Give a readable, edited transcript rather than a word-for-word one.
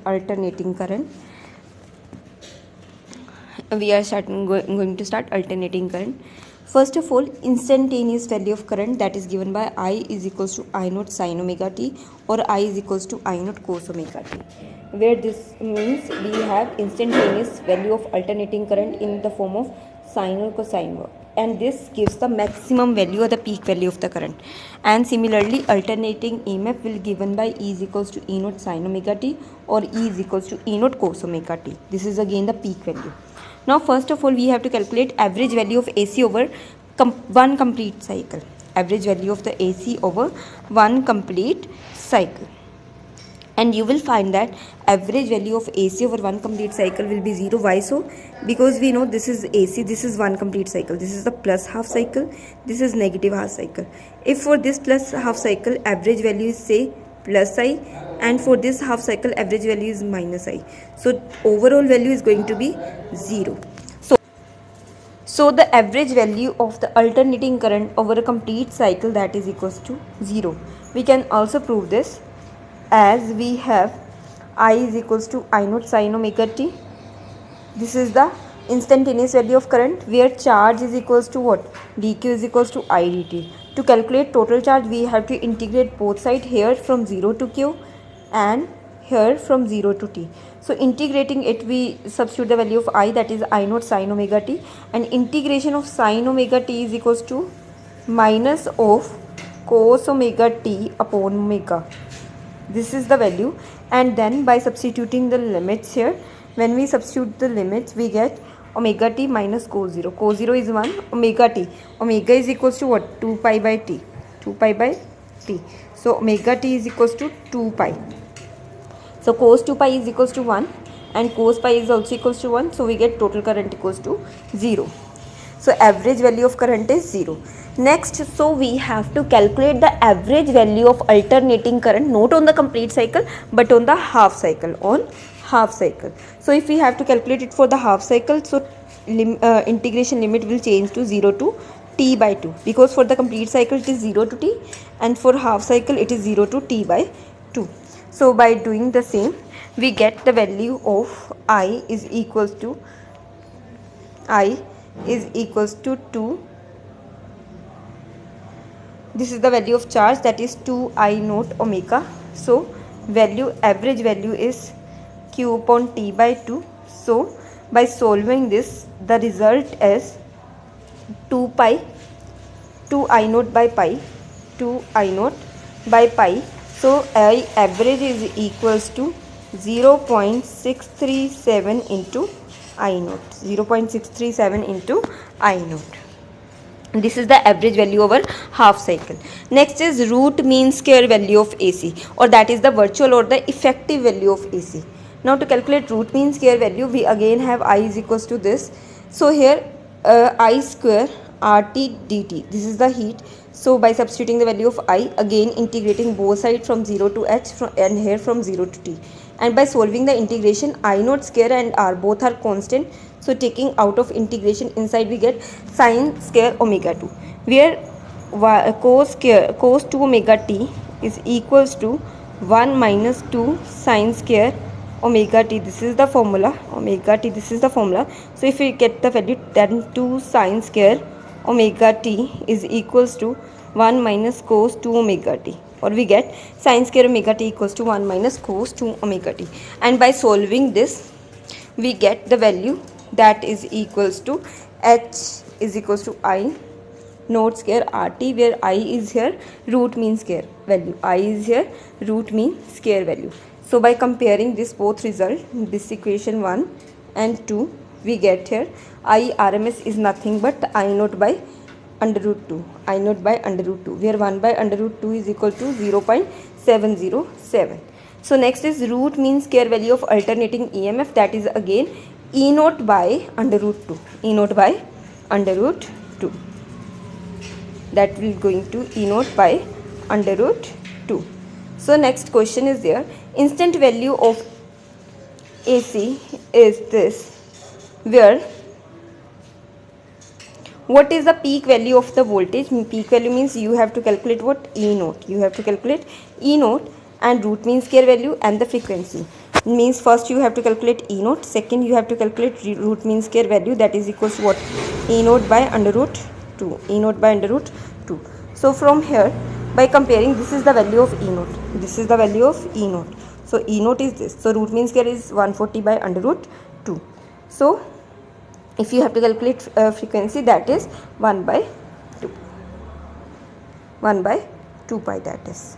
alternating current. We are going to start alternating current. First of all, instantaneous value of current, that is given by I is equals to I naught sin omega t, or I is equals to I naught cos omega t, where this means we have instantaneous value of alternating current in the form of sine or cosine wave, and this gives the maximum value or the peak value of the current. And similarly, alternating EMF will given by E is equals to E naught sin omega t, or E is equals to E naught cos omega t. This is again the peak value. Now first of all, we have to calculate average value of AC over one complete cycle. Average value of the AC over one complete cycle. And you will find that average value of AC over one complete cycle will be 0. Why so? Because we know this is AC, this is one complete cycle, this is the plus half cycle, this is negative half cycle. If for this plus half cycle average value is say plus I, and for this half cycle average value is minus I, so overall value is going to be 0. So the average value of the alternating current over a complete cycle, that is equals to 0. We can also prove this as we have I is equals to I naught sin omega t. This is the instantaneous value of current, where charge is equals to what? dq is equals to I dt. To calculate total charge, we have to integrate both sides, here from 0 to q and here from 0 to t. So integrating it, we substitute the value of I, that is I naught sin omega t, and integration of sin omega t is equals to minus of cos omega t upon omega. This is the value, and then by substituting the limits here, when we substitute the limits, we get omega t minus cos 0. Cos 0 is 1, omega t. Omega is equals to what? 2 pi by t. 2 pi by t. So omega t is equals to 2 pi. So cos 2 pi is equals to 1, and cos pi is also equals to 1. So we get total current equals to 0. So average value of current is 0. Next, so we have to calculate the average value of alternating current, not on the complete cycle but on the half cycle, So if we have to calculate it for the half cycle, so integration limit will change to 0 to t by 2, because for the complete cycle it is 0 to t, and for half cycle it is 0 to t by 2. So by doing the same, we get the value of I is equals to 2. This is the value of charge, that is 2 I naught omega. So average value is q upon t by 2. So by solving this, the result is 2 I naught by pi, 2 I naught by pi. So I average is equals to 0.637 into I naught, 0.637 into I naught. This is the average value over half cycle. Next is root mean square value of AC, or that is the virtual or the effective value of AC. Now to calculate root mean square value, we again have I is equals to this. So here I square RT dt, this is the heat. So by substituting the value of I, again integrating both sides from 0 to h and here from 0 to t, and by solving the integration, I naught square and R both are constant. So taking out of integration, inside we get sin square omega 2, where cos 2 omega t is equals to 1 minus 2 sin square omega t. This is the formula, omega t, this is the formula. So if we get the value, then 2 sin square omega t is equals to 1 minus cos 2 omega t, or we get sin square omega t equals to 1 minus cos 2 omega t. And by solving this, we get the value that is equals to h is equals to I naught square RT, where I is here root mean square value, I is here root mean square value. So by comparing this both result, this equation 1 and 2, we get here I RMS is nothing but I naught by under root 2, I naught by under root 2, where 1 by under root 2 is equal to 0.707. So next is root mean square value of alternating EMF, that is again E naught by under root 2, E naught by under root 2, that will going to E naught by under root 2. So next question is there, instant value of AC is this, where what is the peak value of the voltage? Peak value means you have to calculate what? E naught. You have to calculate E naught and root mean square value and the frequency. means first you have to calculate E naught, second you have to calculate root mean square value, that is equals to what? E naught by under root 2. E naught by under root 2. So from here, by comparing, this is the value of E naught. This is the value of E naught. So E naught is this. So root mean square is 140 by under root 2. So if you have to calculate frequency, that is 1 by 2. 1 by 2 pi, that is.